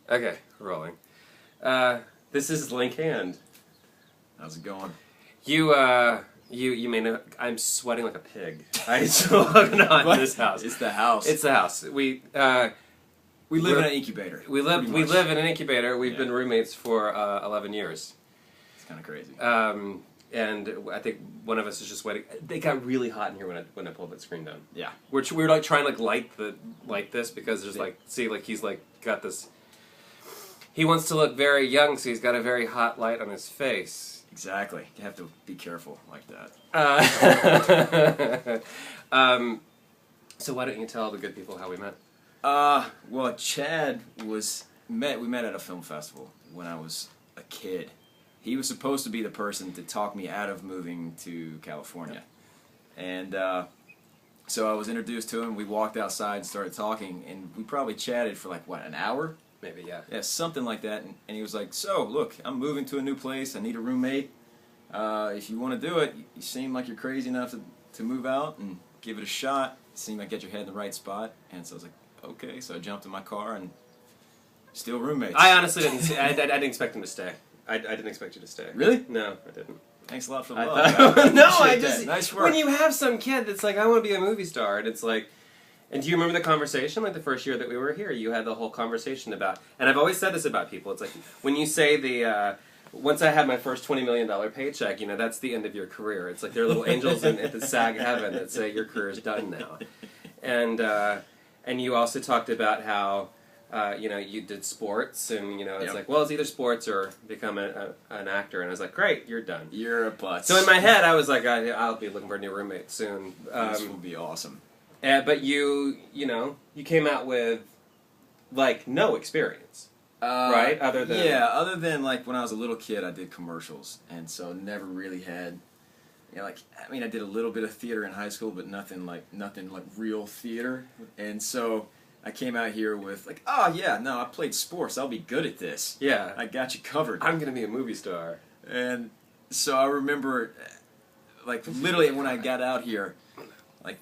Okay, rolling. This is Linc. How's it going? You may know, I'm sweating like a pig. I still not in this house. It's the house. It's the house. We live in an incubator. We live in an incubator. We've been roommates for 11 years. It's kind of crazy. And I think one of us is just waiting. It got really hot in here when I pulled that screen down. Yeah. We were like trying to light this because there's he's like got this. He wants to look very young, so he's got a very hot light on his face. Exactly. You have to be careful like that. So why don't you tell the good people how we met? Well, Chad we met at a film festival when I was a kid. He was supposed to be the person to talk me out of moving to California. And so I was introduced to him. We walked outside and started talking, and we probably chatted for an hour? Maybe, yeah. Yeah, something like that. And he was like, so, look, I'm moving to a new place. I need a roommate. If you want to do it, you seem like you're crazy enough to move out and give it a shot. You seem like get your head in the right spot. And so I was like, okay. So I jumped in my car and still roommates. I honestly didn't. I didn't expect him to stay. I didn't expect you to stay. Really? No, I didn't. Thanks a lot for the love. I just nice work. When you have some kid that's like, I want to be a movie star, and it's like, and do you remember the conversation? Like the first year that we were here, you had the whole conversation about, and I've always said this about people. It's like when you say once I had my first $20 million paycheck, that's the end of your career. It's like there are little angels at the SAG heaven that say your career is done now, and you also talked about how. You did sports, and it's like, well, it's either sports or become an actor. And I was like, great, you're done. You're a putz. So in my head, I was like, I'll be looking for a new roommate soon. This will be awesome. But you came out with no experience, right? Other than when I was a little kid, I did commercials, and so never really had. I did a little bit of theater in high school, but nothing like real theater, and so. I came out here with I played sports. I'll be good at this. Yeah. I got you covered. I'm going to be a movie star. And so I remember, literally when I got out here,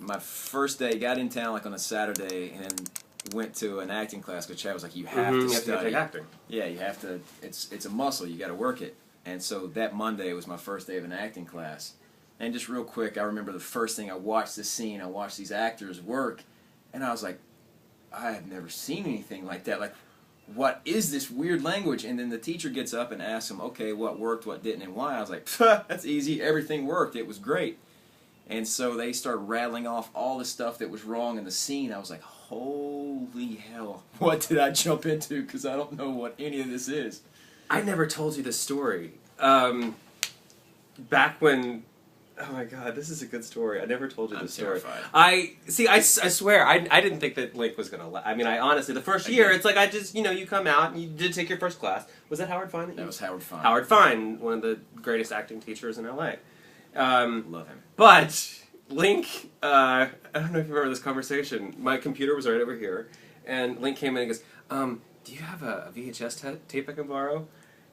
my first day, got in town on a Saturday and went to an acting class because Chad was like, you have to study. You have to take acting. Yeah, you have to. It's a muscle. You got to work it. And so that Monday was my first day of an acting class. And just real quick, I remember the first thing I watched this scene. I watched these actors work, and I was like, I have never seen anything like that. What is this weird language? And then the teacher gets up and asks him, okay, what worked, what didn't, and why? I was like, that's easy. Everything worked. It was great. And so they start rattling off all the stuff that was wrong in the scene. I was like, holy hell, what did I jump into? Because I don't know what any of this is. I never told you this story. Back when... Oh my god, this is a good story. I never told you this story. Terrified. I swear, I didn't think that Linc was gonna. I honestly, the first year, it's like I just, you come out and you did take your first class. Was that Howard Fine? That was Howard Fine. Howard Fine, one of the greatest acting teachers in LA. Love him. But Linc, I don't know if you remember this conversation. My computer was right over here, and Linc came in and goes, "Do you have a VHS tape I can borrow?"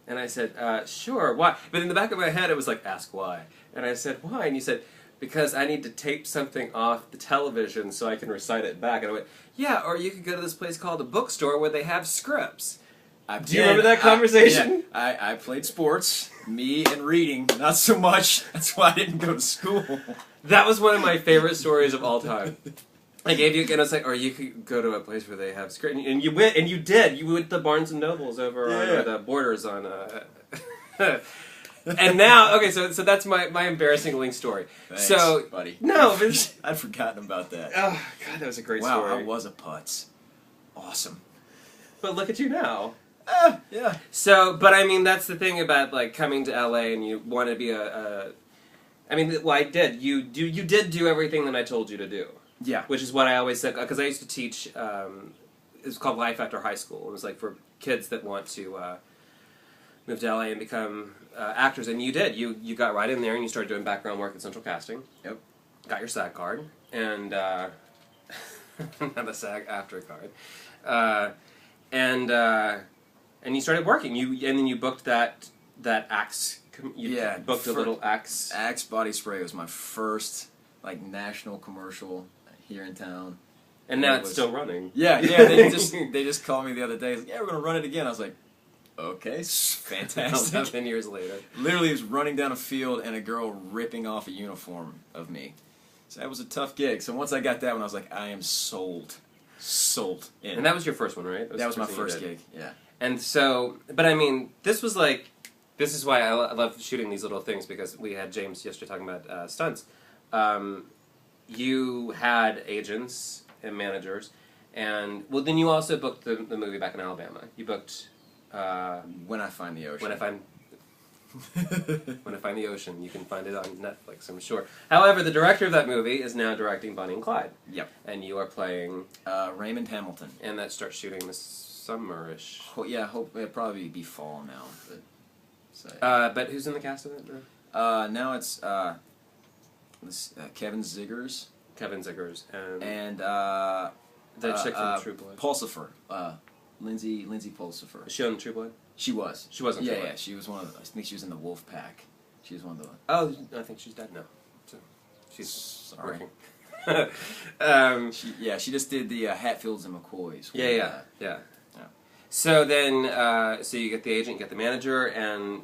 And I said, sure, why? But in the back of my head, it was like, ask why. And I said, why? And you said, because I need to tape something off the television so I can recite it back. And I went, yeah, or you could go to this place called a bookstore where they have scripts. Do you remember that conversation? I played sports, me and reading, not so much. That's why I didn't go to school. That was one of my favorite stories of all time. I gave you, and I was like, or you could go to a place where they have script, and you went, and you did. You went to Barnes and Nobles over or the Borders on. And now, okay, so that's my embarrassing Linc story. Thanks, so, buddy. No, I'd forgotten about that. Oh God, that was a great story. story. Wow, I was a putz. Awesome. But look at you now. Yeah. So, but that's the thing about coming to LA, and you want to be I did. You did do everything that I told you to do. Yeah. Which is what I always said, because I used to teach, it was called Life After High School. It was for kids that want to move to LA and become actors, and you did. You got right in there and you started doing background work at Central Casting. Yep. Got your SAG card, and not a SAG after card. And you started working. And then you booked that Axe. You booked a little Axe. Axe body spray was my first national commercial here in town. And now it's still running. Yeah. They just called me the other day. Like, yeah, we're gonna run it again. I was like, okay, fantastic. 11 years later. Literally, it was running down a field and a girl ripping off a uniform of me. So that was a tough gig. So once I got that one, I was like, I am sold. Sold in. And that was your first one, right? That was my first gig, yeah. And so, but I mean, this is why I love shooting these little things, because we had James yesterday talking about stunts. You had agents and managers, and, well, then you also booked the movie back in Alabama. You booked... When I Find the Ocean. When I Find the Ocean. You can find it on Netflix, I'm sure. However, the director of that movie is now directing Bonnie and Clyde. Yep. And you are playing... Raymond Hamilton. And that starts shooting this summer-ish. Yeah, hope it'll probably be fall now. But who's in the cast of it now? Now it's Kevin Ziggers. Kevin Ziggers. And the chick from True Blood. Pulsifer. Lindsay Pulsifer. Is she on True Blood? She was. She was on True Blood. Yeah, she was one of the, I think she was in the Wolf Pack. She was one of the... Oh, I think she's dead now. So she's Sorry. working. She just did the Hatfields and McCoys. Yeah. So then, so you get the agent, you get the manager,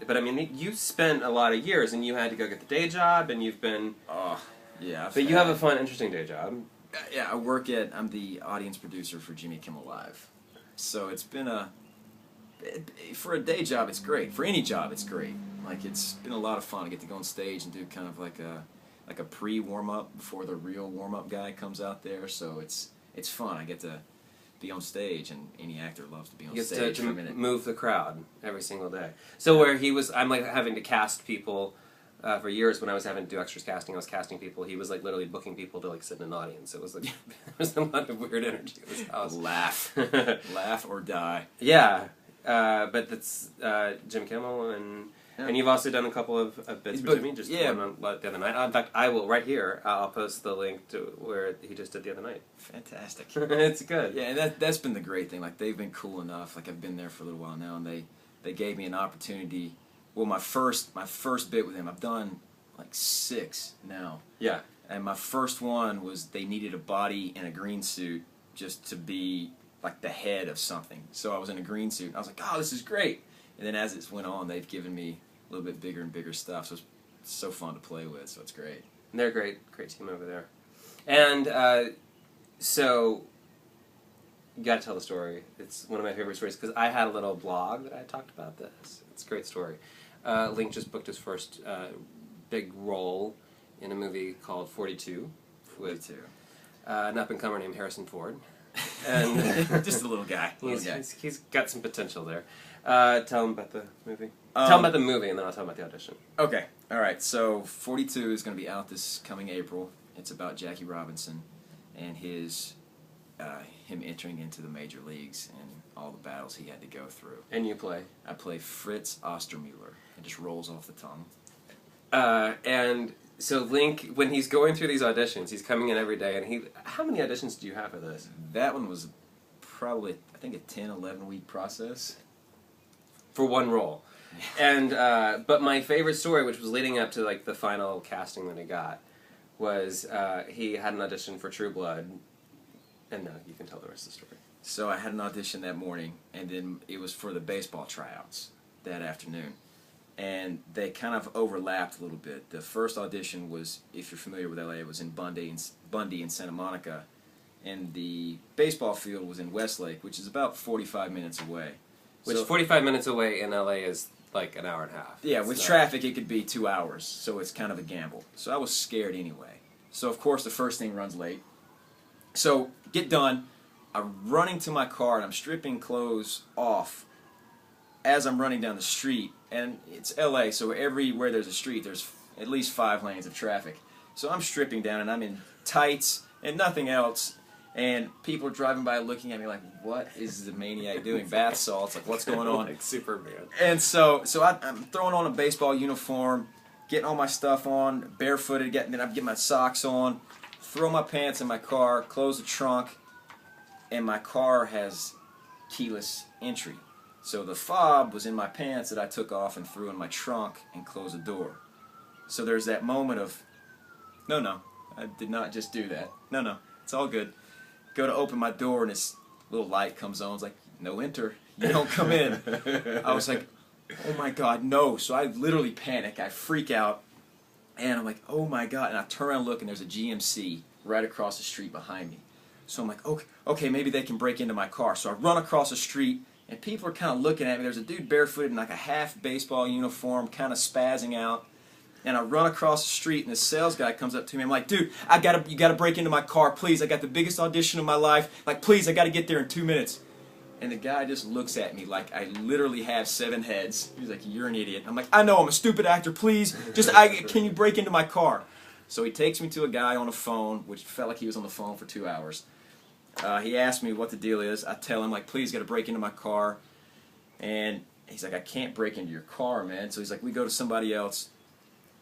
but I mean, you spent a lot of years, and you had to go get the day job, and you've been... Oh, yeah. But you have a fun, interesting day job. Yeah, I'm the audience producer for Jimmy Kimmel Live. So it's been for a day job, it's great. For any job, it's great. Like, it's been a lot of fun. I get to go on stage and do kind of like a pre-warm-up before the real warm-up guy comes out there. So it's fun. I get to be on stage, and any actor loves to be on stage for a minute. Move the crowd every single day. So where I'm like having to cast people for years. When I was having to do extras casting, I was casting people. He was like literally booking people to like sit in an audience. It was like there was a lot of weird energy at his house. Laugh or die. Yeah, but that's Jim Kimmel, and you've also done a couple of bits for Jimmy. Just one on the other night. In fact, I will right here. I'll post the link to where he just did the other night. Fantastic. It's good. Yeah, and that's been the great thing. Like, they've been cool enough. Like, I've been there for a little while now, and they gave me an opportunity. Well, my first bit with him, I've done like 6 now. Yeah. And my first one was they needed a body in a green suit just to be like the head of something. So I was in a green suit. And I was like, oh, this is great. And then as it went on, they've given me a little bit bigger and bigger stuff. So it's so fun to play with. So it's great. And they're a great team over there. And so you got to tell the story. It's one of my favorite stories because I had a little blog that I talked about this. It's a great story. Linc just booked his first big role in a movie called 42 with an up-and-comer named Harrison Ford. And just a little guy. He's got some potential there. Tell him about the movie. Tell him about the movie, and then I'll tell him about the audition. Okay. All right. So 42 is going to be out this coming April. It's about Jackie Robinson and him entering into the major leagues and all the battles he had to go through. And you play? I play Fritz Ostermuller. It just rolls off the tongue. And so Linc, when he's going through these auditions, he's coming in every day, and how many auditions do you have for this? That one was probably, I think, a 10, 11-week process. For one role. And, but my favorite story, which was leading up to, like, the final casting that he got, was he had an audition for True Blood, and now you can tell the rest of the story. So I had an audition that morning, and then it was for the baseball tryouts that afternoon. And they kind of overlapped a little bit. The first audition was, if you're familiar with LA, it was in Bundy and Santa Monica. And the baseball field was in Westlake, which is about 45 minutes away. Which 45 minutes away in LA is like an hour and a half. Yeah, with traffic it could be 2 hours, so it's kind of a gamble. So I was scared anyway. So of course the first thing runs late. So get done. I'm running to my car and I'm stripping clothes off as I'm running down the street. And it's LA, so everywhere there's a street, there's at least 5 lanes of traffic. So I'm stripping down, and I'm in tights and nothing else. And people are driving by looking at me like, what is the maniac doing? Bath salts, like, what's going on? Like Superman. And so I'm throwing on a baseball uniform, getting all my stuff on, barefooted, then I'm getting my socks on, throw my pants in my car, close the trunk, and my car has keyless entry. So the fob was in my pants that I took off and threw in my trunk and closed the door. So there's that moment of, no, I did not just do that. No, it's all good. go to open my door, and this little light comes on. It's like, no enter. You don't come in. I was like, oh my God, no. So I literally panic. I freak out. And I'm like, oh my God. And I turn around and look, and there's a GMC right across the street behind me. So I'm like, okay, maybe they can break into my car. So I run across the street, and people are kind of looking at me. There's a dude barefooted in like a half baseball uniform, kind of spazzing out. And I run across the street, and the sales guy comes up to me. I'm like, dude, you gotta break into my car, please. I got the biggest audition of my life. Like, please, I gotta get there in 2 minutes. And the guy just looks at me like I literally have 7 heads. He's like, you're an idiot. I'm like, I know, I'm a stupid actor, please. Can you break into my car? So he takes me to a guy on a phone, which felt like he was on the phone for 2 hours. He asked me what the deal is. I tell him, like, please, gotta break into my car. And he's like, I can't break into your car, man. So he's like, we go to somebody else.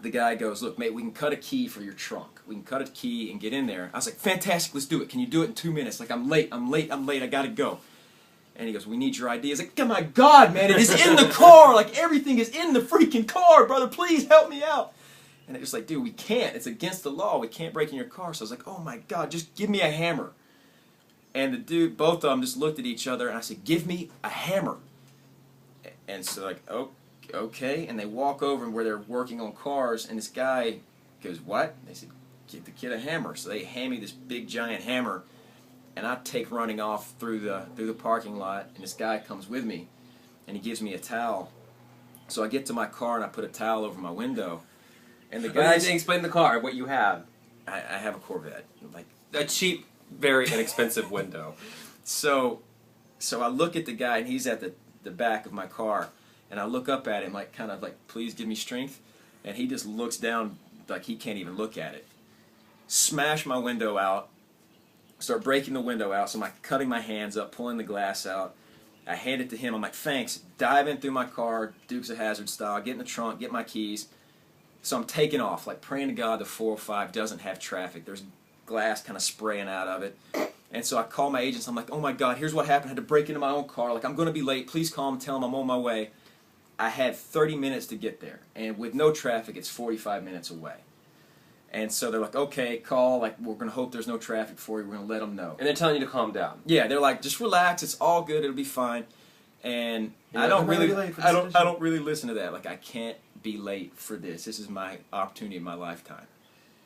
The guy goes, look, mate, we can cut a key for your trunk. We can cut a key and get in there. I was like, fantastic, let's do it. Can you do it in 2 minutes? Like, I'm late, I gotta go. And he goes, we need your ID. I was like, oh my God, man, it is in the car. Like, everything is in the freaking car, brother. Please help me out. And they're just like, dude, we can't. It's against the law. We can't break in your car. So I was like, oh my God, just give me a hammer. And the dude, both of them just looked at each other, and I said, give me a hammer. And so like, oh, okay. And they walk over where they're working on cars, and this guy goes, what? And they said, give the kid a hammer. So they hand me this big giant hammer, and I take running off through the parking lot, and this guy comes with me, and he gives me a towel. So I get to my car, and I put a towel over my window, and the guy... Explain the car, what you have. I have a Corvette. Like a cheap, very inexpensive window. So I look at the guy, and he's at the back of my car, and I look up at him, like, kind of like, please give me strength, and he just looks down like he can't even look at it. Smash my window out, start breaking the window out, so I'm like cutting my hands up, pulling the glass out. I hand it to him, I'm like, thanks, dive in through my car, Dukes of Hazzard style, get in the trunk, get my keys. So I'm taking off, like praying to God the 405 doesn't have traffic. There's glass kind of spraying out of it. And so I call my agents, I'm like, oh my God, here's what happened, I had to break into my own car, like I'm going to be late, please call them, tell them I'm on my way. I had 30 minutes to get there, and with no traffic, it's 45 minutes away. And so they're like, okay, call, like, we're going to hope there's no traffic for you, we're going to let them know. And they're telling you to calm down. Yeah, they're like, just relax, it's all good, it'll be fine. And I don't really listen to that. Like, I can't be late for this. This is my opportunity in my lifetime.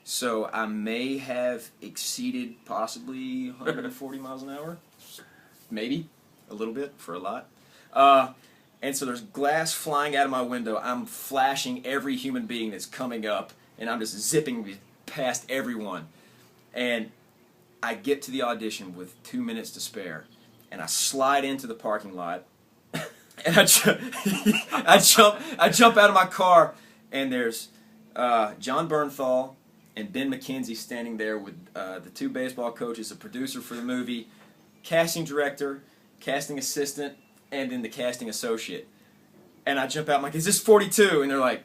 So I may have exceeded possibly 140 miles an hour. Maybe. A little bit, for a lot. And so there's glass flying out of my window. I'm flashing every human being that's coming up, and I'm just zipping past everyone. And I get to the audition with 2 minutes to spare, and I slide into the parking lot, and I jump out of my car, and there's John Bernthal and Ben McKenzie standing there with the 2 baseball coaches, the producer for the movie, casting director, casting assistant, and then the casting associate. And I jump out, I'm like, is this 42? And they're like,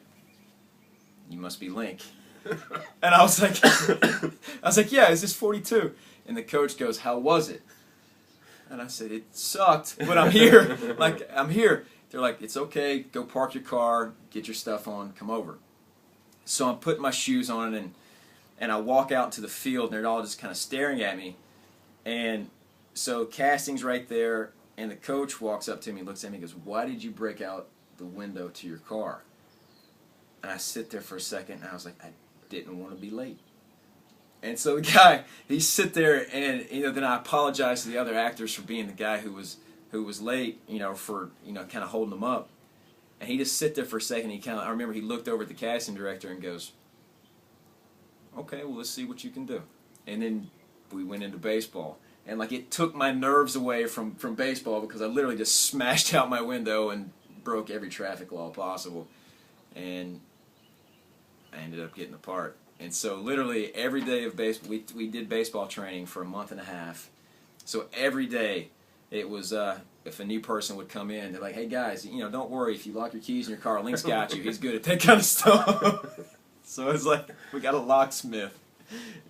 you must be Linc. And I was like, yeah, is this 42? And the coach goes, how was it? And I said, it sucked, but I'm here. Like, I'm here. They're like, it's okay, go park your car, get your stuff on, come over. So I'm putting my shoes on, and I walk out into the field, and they're all just kind of staring at me. And so casting's right there, and the coach walks up to me, looks at me, and goes, why did you break out the window to your car? And I sit there for a second, and I was like, I didn't want to be late. And so the guy, he sit there, and then I apologize to the other actors for being the guy who was late, for kind of holding them up. And he just sit there for a second. I remember he looked over at the casting director and goes, okay, well, let's see what you can do. And then we went into baseball. And like it took my nerves away from baseball because I literally just smashed out my window and broke every traffic law possible. And I ended up getting the part. And so literally every day of baseball, we did baseball training for a month and a half. So every day it was, if a new person would come in, they're like, hey guys, don't worry, if you lock your keys in your car, Linc's got you. He's good at that kind of stuff. So it's like, we got a locksmith.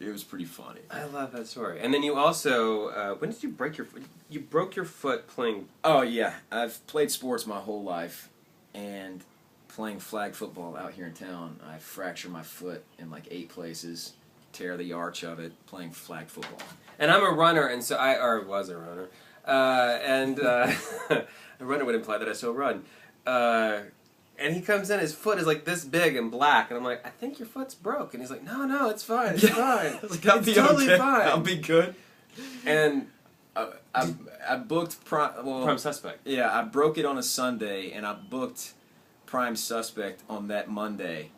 It was pretty funny. I love that story. And then you also, when did you break your foot? You broke your foot playing... Oh, yeah. I've played sports my whole life, and playing flag football out here in town, I fractured my foot in like 8 places, tear the arch of it, playing flag football. And I'm a runner, and so or was a runner. A runner would imply that I still run. And he comes in, his foot is like this big and black, and I'm like, I think your foot's broke. And he's like, no, it's fine, it's fine. It's totally fine. I'll be good. And I booked Prime Suspect. Yeah, I broke it on a Sunday, and I booked Prime Suspect on that Monday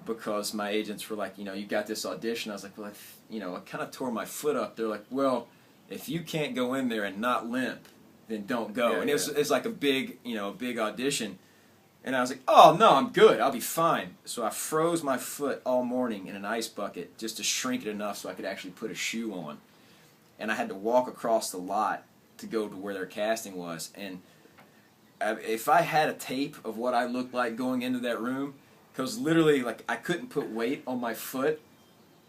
because my agents were like, you got this audition. I was like, well, I kind of tore my foot up. They're like, well, if you can't go in there and not limp, then don't go. And it's like a big audition. And I was like, oh, no, I'm good. I'll be fine. So I froze my foot all morning in an ice bucket just to shrink it enough so I could actually put a shoe on. And I had to walk across the lot to go to where their casting was. And if I had a tape of what I looked like going into that room, because literally, like, I couldn't put weight on my foot,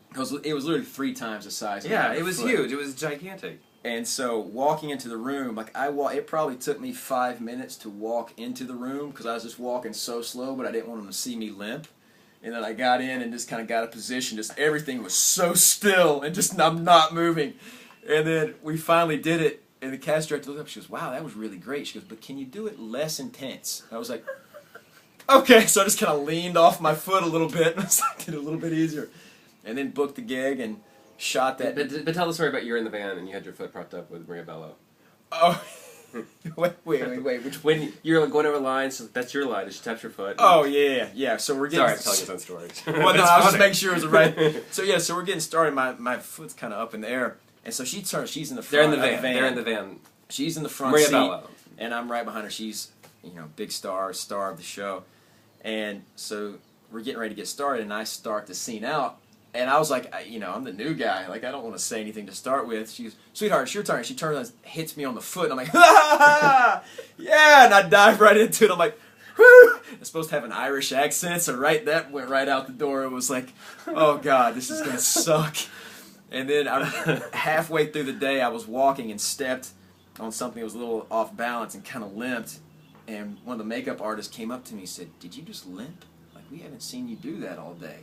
because it was literally 3 times the size of my foot. Yeah, it was huge. It was gigantic. And so walking into the room, like it probably took me 5 minutes to walk into the room because I was just walking so slow, but I didn't want them to see me limp. And then I got in and just kind of got a position. Just everything was so still and just I'm not moving. And then we finally did it, and the cast director looked up. She goes, "Wow, that was really great." She goes, "But can you do it less intense?" I was like, "Okay." So I just kind of leaned off my foot a little bit and did it a little bit easier, and then booked the gig and shot that. But tell the story about you're in the van and you had your foot propped up with Maria Bello. Oh, wait. When you're like going over lines, so that's your line. She taps your foot. Oh yeah. So we're getting. Sorry, I'm telling his own stories. Well, no, I was just making sure it was right. So we're getting started. My foot's kind of up in the air, and so she turns. She's in the front. They're in the van. She's in the front Maria seat, Bello. and I'm right behind her. She's big star of the show, and so we're getting ready to get started, and I start the scene out. And I was like, I'm the new guy. Like, I don't want to say anything to start with. She's, sweetheart, it's your turn. She turns and hits me on the foot. And I'm like, yeah. And I dive right into it. I'm like, whoo. It's supposed to have an Irish accent. So that went right out the door. It was like, oh, God, this is going to suck. And then halfway through the day, I was walking and stepped on something that was a little off balance and kind of limped. And one of the makeup artists came up to me and said, "Did you just limp? Like, we haven't seen you do that all day."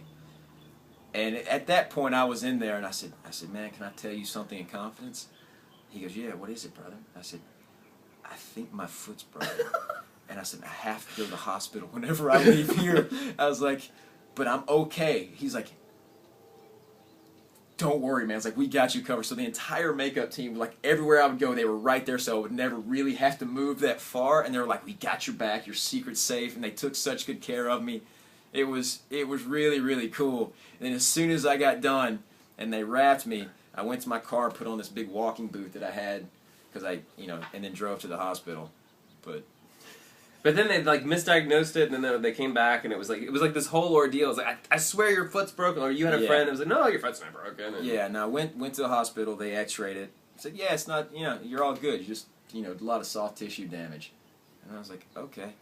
And at that point, I was in there, and I said, "Man, can I tell you something in confidence?" He goes, "Yeah, what is it, brother?" I said, "I think my foot's broken." And I said, "I have to go to the hospital whenever I leave here." I was like, "But I'm okay." He's like, "Don't worry, man." It's like, "We got you covered." So the entire makeup team, like everywhere I would go, they were right there, so I would never really have to move that far. And they were like, "We got your back. Your secret's safe." And they took such good care of me. It was really, really cool. And then as soon as I got done and they wrapped me, I went to my car and put on this big walking boot that I had because and then drove to the hospital. But then they like misdiagnosed it, and then they came back, and it was like this whole ordeal. It was like, I swear your foot's broken, or you had a friend that was like, no, your foot's not broken. And yeah, no, I went to the hospital. They X-rayed it. Said, yeah, it's not. You're all good. You just a lot of soft tissue damage. And I was like, okay.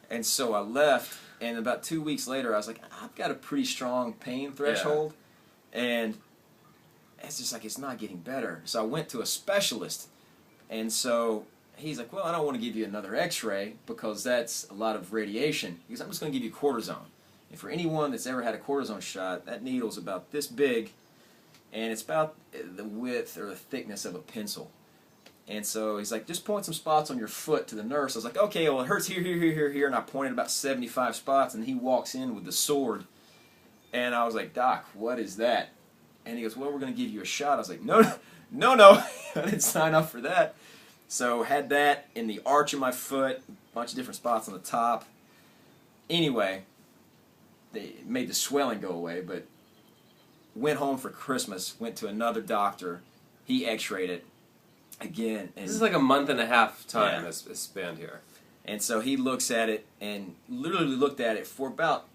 And so I left. And about 2 weeks later, I was like, I've got a pretty strong pain threshold, and it's just like it's not getting better. So I went to a specialist, and so he's like, well, I don't want to give you another X-ray because that's a lot of radiation. He goes, I'm just going to give you cortisone. And for anyone that's ever had a cortisone shot, that needle's about this big, and it's about the width or the thickness of a pencil. And so he's like, just point some spots on your foot to the nurse. I was like, okay, well, it hurts here. And I pointed about 75 spots, and he walks in with the sword. And I was like, Doc, what is that? And he goes, well, we're going to give you a shot. I was like, no. I didn't sign up for that. So had that in the arch of my foot, a bunch of different spots on the top. Anyway, they made the swelling go away, but went home for Christmas, went to another doctor. He X-rayed it. Again, and this is like a month and a half time is spanned here. And so he looks at it and literally looked at it for about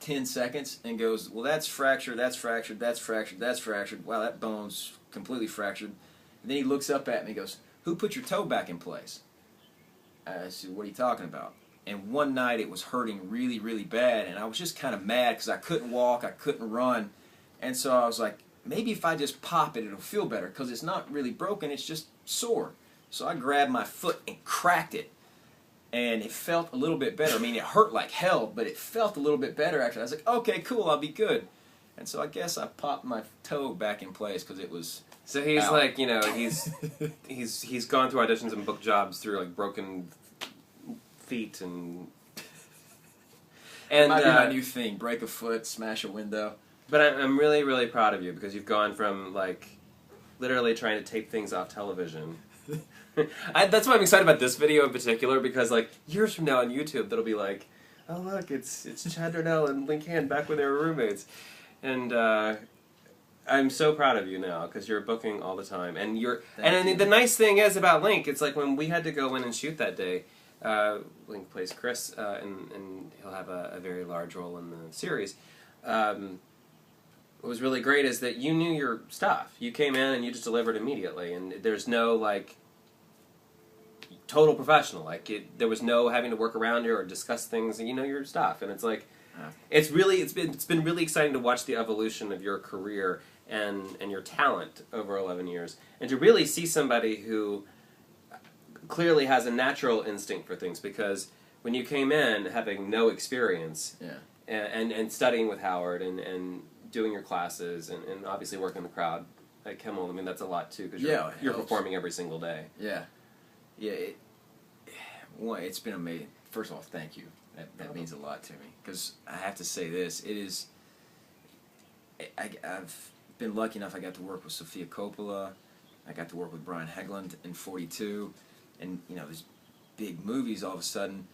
10 seconds and goes, well, that's fractured, that's fractured, that's fractured, that's fractured. Wow, that bone's completely fractured. And then he looks up at me and goes, who put your toe back in place? I said, what are you talking about? And one night it was hurting really, really bad, and I was just kind of mad because I couldn't walk, I couldn't run. And so I was like, maybe if I just pop it, it'll feel better, because it's not really broken, it's just sore. So I grabbed my foot and cracked it, and it felt a little bit better. I mean, it hurt like hell, but it felt a little bit better actually. I was like, okay, cool, I'll be good. And so I guess I popped my toe back in place because it was So he's Ow. like, you know, he's gone through auditions and booked jobs through like broken feet and It might be my new thing: break a foot, smash a window. But I'm really, really proud of you because you've gone from like literally trying to tape things off television. That's why I'm excited about this video in particular, because like years from now on YouTube, that'll be like, oh look, it's Chad Darnell and Linc back when they were roommates, and I'm so proud of you now because you're booking all the time, and Thank you. the nice thing is about Linc, it's like when we had to go in and shoot that day. Linc plays Chris, and he'll have a very large role in the series. What was really great is that you knew your stuff. You came in and you just delivered immediately, and there's no like total professional. Like there was no having to work around it or discuss things. And you know your stuff, and it's like it's been really exciting to watch the evolution of your career and your talent over 11 years, and to really see somebody who clearly has a natural instinct for things, because when you came in having no experience and studying with Howard and doing your classes and obviously working the crowd at Kimmel, I mean that's a lot too, because you're performing every single day. Yeah. It's been amazing. First of all, thank you. That means a lot to me, because I have to say this. I've been lucky enough. I got to work with Sofia Coppola. I got to work with Brian Hegland in 42, and you know these big movies. All of a sudden,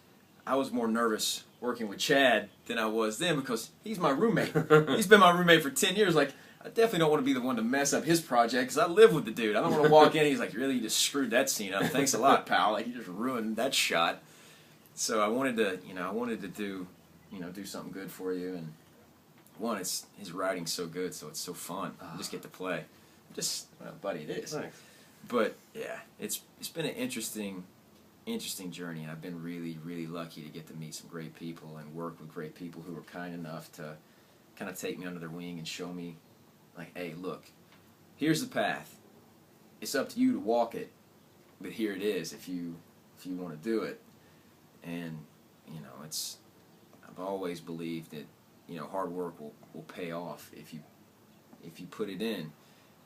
I was more nervous working with Chad than I was then, because he's my roommate. He's been my roommate for 10 years. Like, I definitely don't want to be the one to mess up his project, because I live with the dude. I don't want to walk in and he's like, really, you just screwed that scene up. Thanks a lot, pal. Like, you just ruined that shot. So I wanted to do something good for you. And one, his writing's so good, so it's so fun. You just get to play. Well, buddy, it is. Thanks. But yeah, it's been an interesting journey, and I've been really, really lucky to get to meet some great people and work with great people who were kind enough to kind of take me under their wing and show me, like, hey, look, here's the path. It's up to you to walk it, but here it is if you want to do it. And you know, I've always believed that, you know, hard work will pay off if you put it in.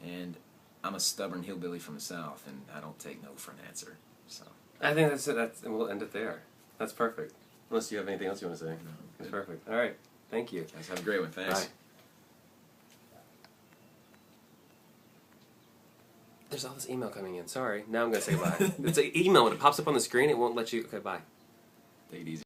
And I'm a stubborn hillbilly from the South, and I don't take no for an answer. So I think that's it. We'll end it there. That's perfect. Unless you have anything else you want to say. No, That's perfect. All right. Thank you. guys, have a great one. Thanks. Bye. There's all this email coming in. Sorry. Now I'm going to say bye. It's an email. When it pops up on the screen, it won't let you... Okay, bye. Take it easy.